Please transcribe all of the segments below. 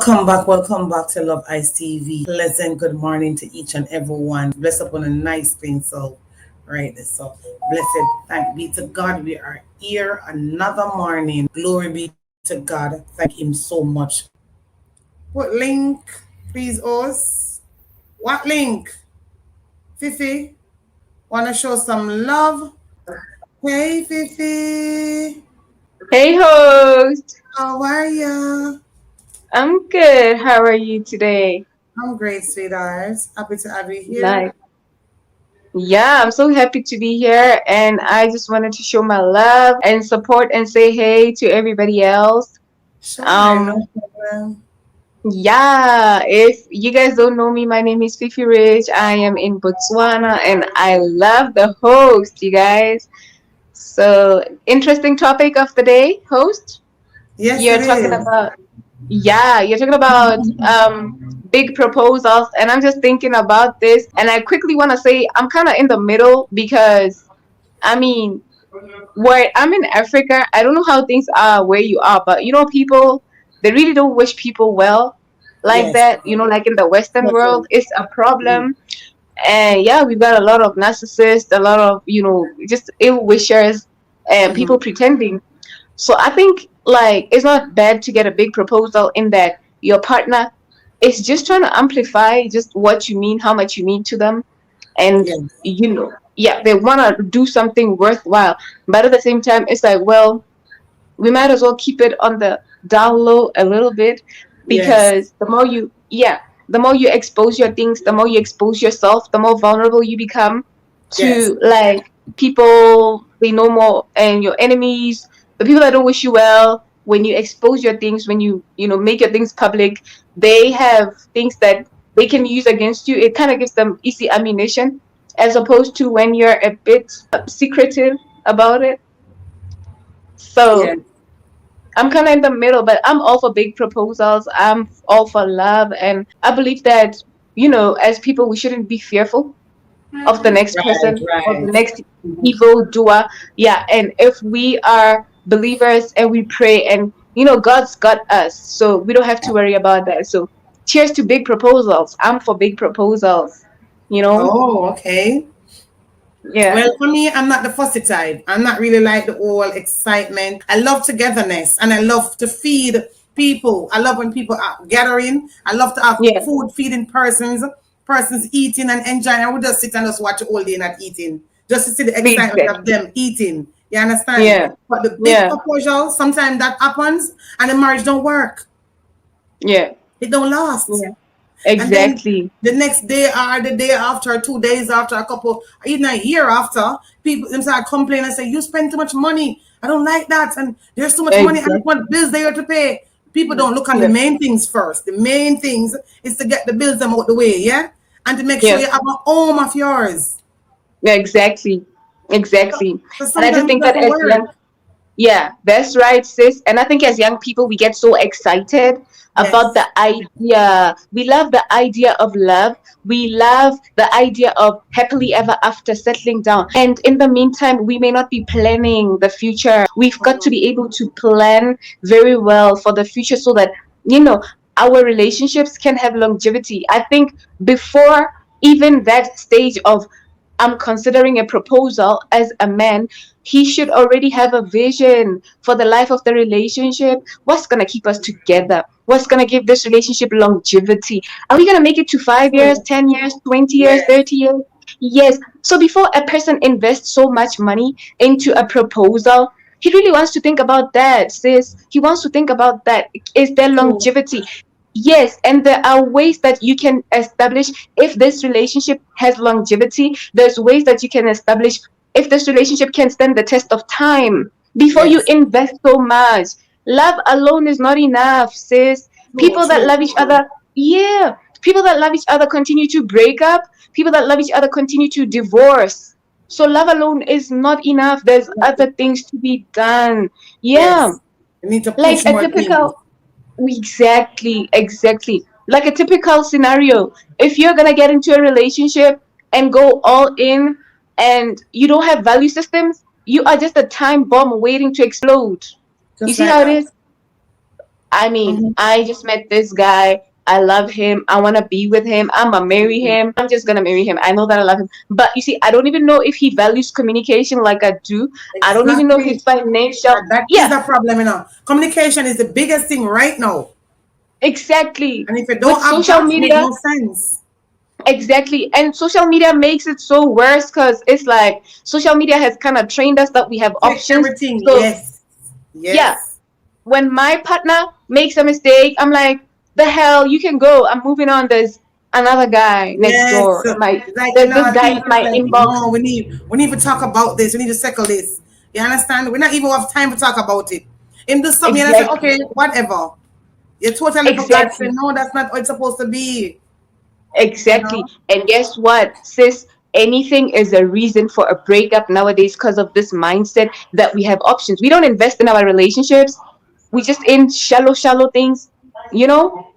Welcome back to Love Ice TV. Pleasant good morning to each and everyone. Bless upon a nice clean soul. Right, so blessed, thank be to God. We are here another morning. Glory be to God. Thank Him so much. What link, please, us? What link? Fifi, wanna show some love? Hey, Fifi. Hey host, How are ya? I'm good. How are you today? I'm great, sweetheart. Happy to have you here. Nice. Yeah, I'm so happy to be here and I just wanted to show my love and support and say hey to everybody else. Sure, no Um problem. yeah, if you guys don't know me, my name is FifiRich. I am in Botswana and I love the host, you guys. So, interesting topic of the day, host. Yes, You're it talking is. about Yeah, you're talking about big proposals, and I'm just thinking about this, and I quickly want to say I'm kind of in the middle because I mean, where I'm in Africa, I don't know how things are where you are, but people they really don't wish people well like Yes. that. Like in the Western world, Nothing. it's a Mhm. problem, and yeah, we've got a lot of narcissists, a lot of just ill wishers, and people Mhm. pretending. So I think like it's not bad to get a big proposal in that your partner is just trying to amplify just what you mean, how much you mean to them, and Yes. yeah, they want to do something worthwhile, but at the same time, it's like, well, we might as well keep it on the down low a little bit Yes. because the more you expose your things, the more you expose yourself, the more vulnerable you become Yes. to like people they know more and your enemies, the people that don't wish you well. When you expose your things, when you make your things public, they have things that they can use against you. It kind of gives them easy ammunition as opposed to when you're a bit secretive about it. So Yes. I'm kind of in the middle, but I'm all for big proposals. I'm all for love. And I believe that, as people, we shouldn't be fearful of the next Right. person or the Right. next Mhm. evil doer. Yeah. And if we are believers and we pray and, God's got us. So we don't have to worry about that. So cheers to big proposals. I'm for big proposals, you know? Oh, okay. Yeah. Well, for me, I'm not the fussy type. I'm not really like the whole excitement. I love togetherness and I love to feed people. I love when people are gathering. I love to have Yeah. food feeding persons eating and enjoying. I would just sit and just watch all day not eating, just to see the excitement of Exactly. them eating. You understand? Yeah. But the big Yeah. proposal, sometimes that happens and the marriage don't work. Yeah. It don't last. Yeah. And then Exactly. the next day or the day after, 2 days after, a couple, even a year after, people them start complaining and say, you spend too much money. I don't like that. And there's too much money and Exactly. what bills they have to pay. People don't look on the Yeah. main things first. The main things is to get the bills them out the way, yeah? And to make sure Yeah. you have a home of yours. Yeah, exactly. Exactly. So And I just sometimes it think that doesn't as work. young, yeah, that's right, sis. And I think as young people, we get so excited about Yes. the idea. We love the idea of love. We love the idea of happily ever after settling down. And in the meantime, we may not be planning the future. We've got to be able to plan very well for the future so that, you know, our relationships can have longevity. I think before even that stage of I'm considering a proposal as a man, he should already have a vision for the life of the relationship. What's going to keep us together? What's going to give this relationship longevity? Are we going to make it to 5 years, True. 10 years, 20 years, Yes. 30 years? Yes. So before a person invests so much money into a proposal, he really wants to think about that, sis. He wants to think about that. Is there True. longevity? Yes, and there are ways that you can establish if this relationship has longevity. There's ways that you can establish if this relationship can stand the test of time before you Yes. invest so much. Love alone is not enough, sis. True, People that true, love each true. other, yeah, people that love each other continue to break up, people that love each other continue to divorce. So love alone is not enough. There's other things to be done. Yeah, Yes. You need to like push a more things. typical Exactly, exactly. Like a typical scenario. If you're gonna get into a relationship and go all in and you don't have value systems, you are just a time bomb waiting to explode. You Just see like how it that. is? I mean, Mhm. I just met this guy. I love him. I want to be with him. I'm going to marry him. I'm just going to marry him. I know that I love him. But you see, I don't even know if he values communication like I do. I don't even know his Exactly. financial. That is Yeah, the problem, Communication is the biggest thing right now. exactly. And if you With don't have social that, it make media, no sense. exactly. And social media makes it so worse because it's like social media has kind of trained us that we have Take options. everything. So, Yes. yeah, Yes. when my partner makes a mistake, I'm like, the hell, you can go. I'm moving on. There's another guy next Yes. door. My It's like, there's this guy in think it's my like, inbox. no, we need to talk about this. We need to settle this. You understand? We're not even have time to talk about it. Him do something and I say, Exactly. okay, whatever. You totally forgot. Say, Exactly. no, that's not how it's supposed to be. You Exactly. know? And guess what, sis? Anything is a reason for a breakup nowadays because of this mindset that we have options. We don't invest in our relationships. We just in shallow things, you know?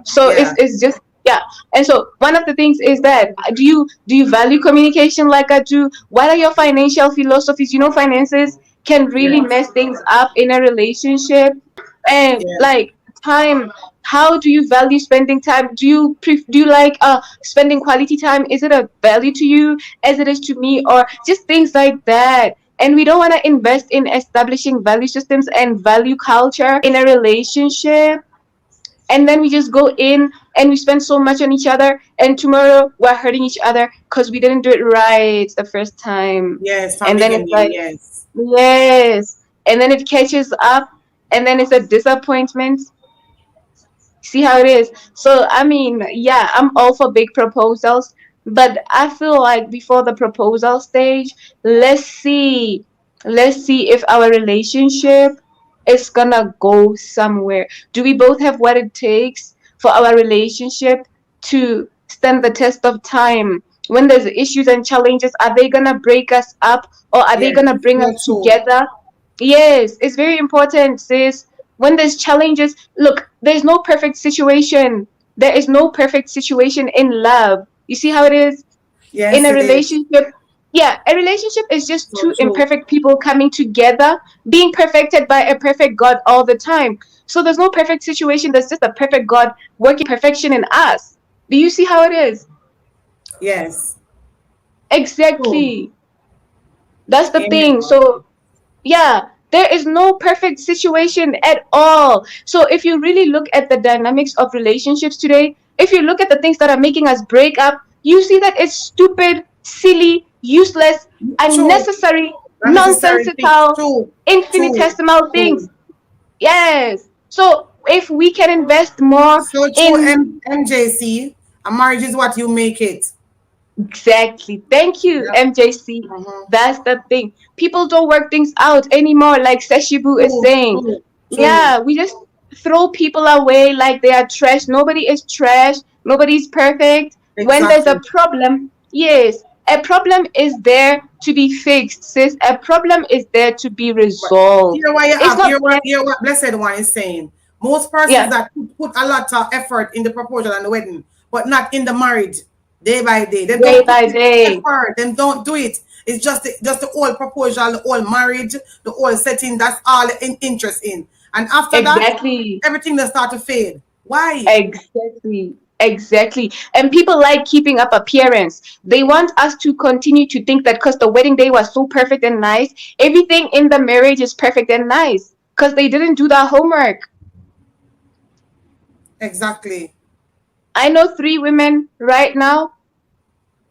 So Yeah. it's just yeah. And so one of the things is that do you value communication like I do? What are your financial philosophies? Finances can really Yes. mess things up in a relationship. And Yes. like time, how do you value spending time? Do you like spending quality time? Is it a value to you as it is to me, or just things like that? And we don't want to invest in establishing value systems and value culture in a relationship, and then we just go in and we spend so much on each other, and tomorrow we're hurting each other because we didn't do it right the first time. Yes. From And then it's beginning. like, Yes. yes, and then it catches up, and then it's a disappointment. See how it is. So I mean, yeah, I'm all for big proposals, but I feel like before the proposal stage, let's see let's see if our relationship is gonna go somewhere. Do we both have what it takes for our relationship to stand the test of time? When there's issues and challenges, are they gonna break us up, or are they Yes. gonna bring So us true. together? Yes, it's very important, sis. When there's challenges, look, there's no perfect situation. There is no perfect situation in love. You see how it is? In Yes, a it is. relationship, yeah, a relationship is just So two true. imperfect people coming together, being perfected by a perfect God all the time. So there's no perfect situation, there's just a perfect God working perfection in us. Do you see how it is? Yes. True. Exactly. That's the Amen. thing. So yeah, there is no perfect situation at all. So if you really look at the dynamics of relationships today, if you look at the things that are making us break up, you see that it's stupid, silly, useless, True. unnecessary, Unnecessary thing. nonsensical, True. True. infinitesimal things. True. Yes. So if we can invest more So true. in. MJC. A marriage is what you make it. Exactly. Thank you, Yep. MJC. Mm-hmm. That's the thing. People don't work things out anymore, like Seshibu is True. saying. True. True. Yeah, we just throw people away like they are trash. Nobody is trash. Nobody's perfect. When there's a Exactly. problem, yes, a problem is there to be fixed, sis. A problem is there to be But resolved. hear what you It's have. not there. Hear what Blessed One is saying. Most persons Yeah, that put a lot of effort in the proposal and the wedding, but not in the marriage, day by day. They day don't put by the day. effort. They don't do it. It's just the whole proposal, the whole marriage, the whole setting. That's all in interest in. And after that, Exactly. everything will start to fade. Why? Exactly. Exactly. And people like keeping up appearance. They want us to continue to think that because the wedding day was so perfect and nice, everything in the marriage is perfect and nice because they didn't do their homework. Exactly. I know 3 women right now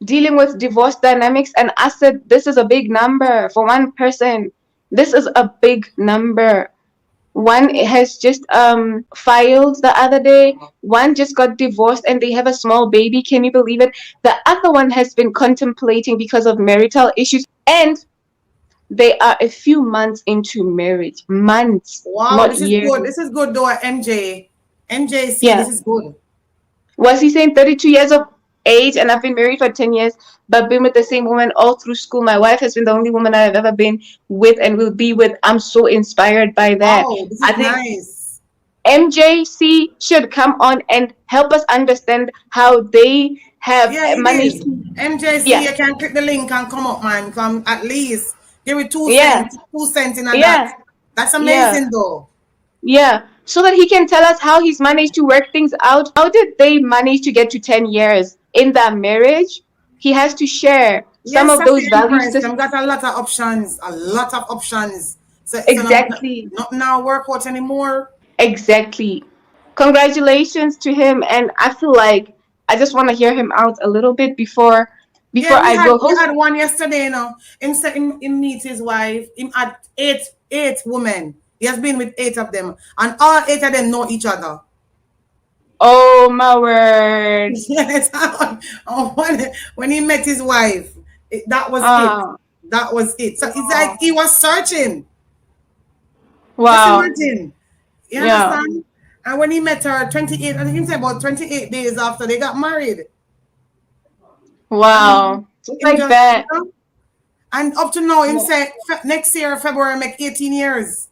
dealing with divorce dynamics, and I said, this is a big number for one person. This is a big number. One has just filed the other day. One just got divorced and they have a small baby. Can you believe it? The other one has been contemplating because of marital issues, and they are a few months into marriage. Months, Wow, not this is good. years. This is good though, MJ. MJC, Yeah. this is good. Was he saying 32 years of age, and I've been married for 10 years, but been with the same woman all through school. My wife has been the only woman I've ever been with and will be with. I'm so inspired by that. Wow, this I is think nice. MJC should come on and help us understand how they have Yeah, it managed is. to. MJC, Yeah, you can click the link and come up, man. Come at least give it two yeah, cents, 2 cents in a yeah, that. That's yeah. amazing though. Yeah, so that he can tell us how he's managed to work things out. How did they manage to get to 10 years in that marriage? He has to share some Yes, of that's the those value Empress. Them systems. got a lot of options. A lot of options. So Exactly. not now work out anymore. Exactly. Congratulations to him, and I feel like I just want to hear him out a little bit before Yeah, I go. we Host. had one yesterday, you know. Him said him meet his wife. Him had eight women. He has been with eight of them. And all eight of them know each other. Oh my word. Yes. When he met his wife, that was it. Ah, That was it. So it's like wow. he was searching. Just Wow. imagine. You Yeah. understand? And when he met her 28, I think he said about 28 days after they got married. And Wow. Just him like just, that. and up to now, him Yeah. said next year, February, make 18 years.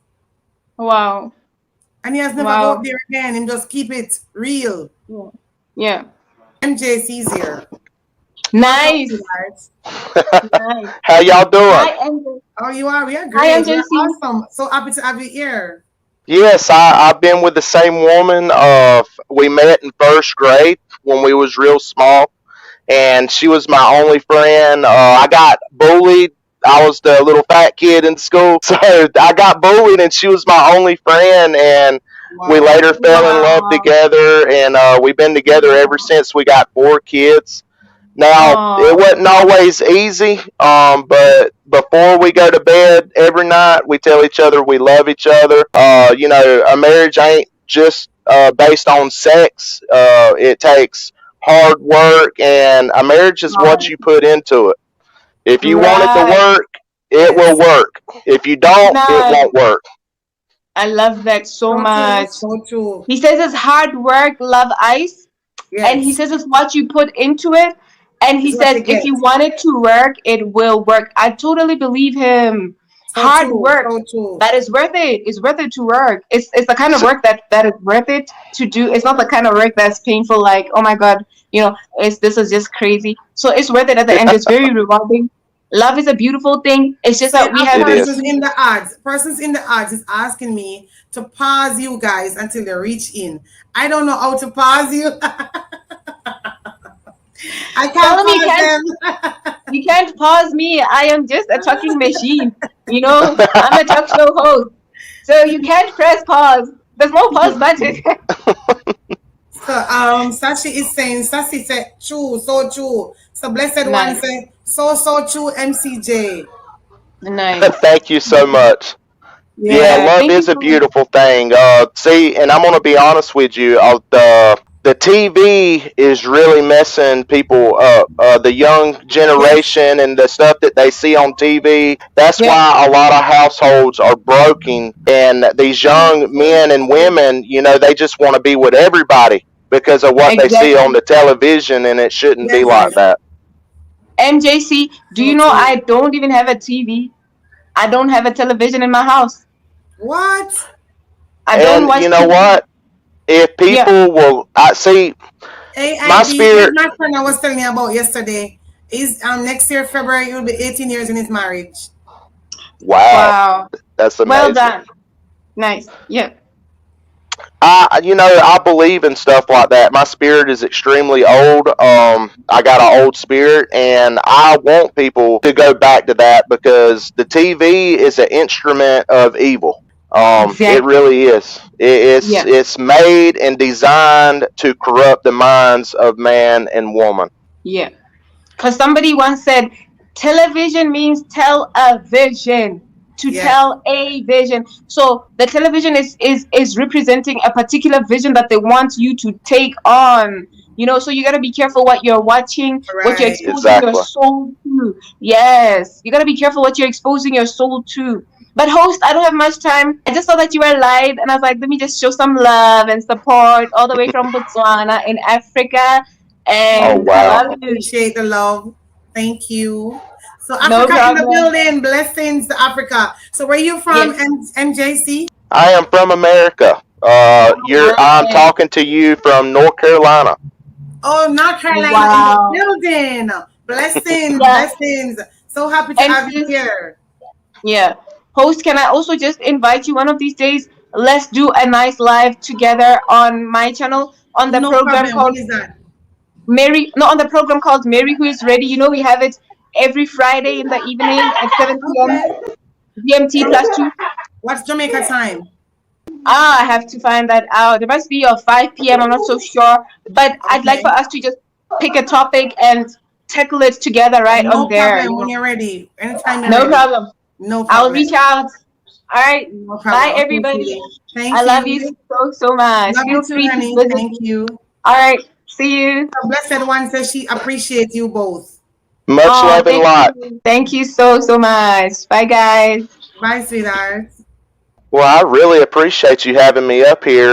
Wow. And he has never go up Wow. there again. Him just keep it real. Yeah. Yeah. MJC's here. What's up, Nice. guys? Nice. How y'all doing? Hi, MJ. Oh, you are? We are Hi, great. We are MJC. awesome. So happy to have you here. Yes, I've been with the same woman. We met in first grade when we was real small, and she was my only friend. I got bullied. I was the little fat kid in school, so I got bullied, and she was my only friend. And we Wow. later fell in love Wow. together, and we've been together ever since we got four kids. Now, it Oh, wasn't always easy, but before we go to bed every night, we tell each other we love each other. A marriage ain't just based on sex. It takes hard work, and a marriage is what wow. you put into it. If you want it to Right. work, it will Yes. work. If you don't, it Nice. won't work. I love that so So true. much. So true. He says it's hard work, love ice, and he Yes. says it's what you put into it. And he It's what says you if get. you want it to work, it will work. I totally believe him. So Hard true. work So true. that is worth it. It's worth it to work. It's the kind of So, work that is worth it to do. It's not the kind of work that's painful. Like, oh my god, it's this is just crazy. So it's worth it at the end. It's very rewarding. Love is a beautiful thing. It's just See, that we a have it to is. persons be in the ads. Persons in the ads is asking me to pause you guys until they reach in. I don't know how to pause you. I can't tell him pause them. you can't pause me. I am just a talking machine. I'm a talk show host. So you can't press pause. There's no pause button. So Sashi is saying, Sashi said true, so true. So blessed one Nice. said, so true, MCJ. Nice. Thank you so much. Yeah, Yeah. Yes. love Thank you is a so much. beautiful thing. See, and I'm gonna be honest with you. The TV is really messing people up. The young Yes. generation and the stuff that they see on TV. That's Yeah. why a lot of households are broken. And these So, young so men and true. women, they just want to be with everybody because of what they see on Exactly. the television, and it shouldn't be like Yes. that. MJC, do you So know true. I don't even have a TV? I don't have a television in my house. What? I don't And watch you know TV. what? If Yeah. people will, I see my AIB is spirit. my friend I was telling you about yesterday. Is next year, February, it will be 18 years in his marriage. Wow, Wow. that's Well amazing. done. Nice. Yeah. I believe in stuff like that. My spirit is extremely old. I got an old spirit, and I want people to go back to that because the TV is an instrument of evil. It Exactly. really is. Yeah. It's made and designed to corrupt the minds of man and woman. Yeah. Because somebody once said, television means tell a vision, to Yes. tell a vision. So the television is representing a particular vision that they want you to take on. So you got to be careful what you're watching, what you're Right. exposing your Exactly. soul to. Yes, you got to be careful what you're exposing your soul to. But host, I don't have much time. I just saw that you were live, and I was like, let me just show some love and support all the way from Botswana in Africa. Oh And I wow. love you. Appreciate the love. Thank you. So No Africa in the problem. building. Blessings to Africa. So where you from, Yes. MJC? I am from America. I'm Nice. talking to you from North Carolina. Oh, North Carolina in the Wow. building. Blessings, Yeah. blessings. So happy to And have you sis, here. yeah. Host, can I also just invite you one of these days? let's do a nice live together on my channel on the No program problem. When called is that? Mary. No, on the program called Mary Who Is Ready. You know, we have it every Friday in the evening at 7 p.m. Okay. GMT plus two. What's Jamaica time? I have to find that out. It must be a 5 p.m. I'm not so sure. But I'd like for Okay. us to just pick a topic and tackle it together right on No there. problem when you're ready. Anytime you're No ready. problem. No I'll problem. reach out. All right. No Bye, problem. Okay, everybody. sweetie. I Thank love you you. so, so much. Love you Feel too, free to honey. visit Thank me. you. All right. See you. The blessed one says she appreciates you both. Much Oh, love and thank light. you. Thank you so, so much. Bye, guys. Bye, sweetheart. Well, I really appreciate you having me up here.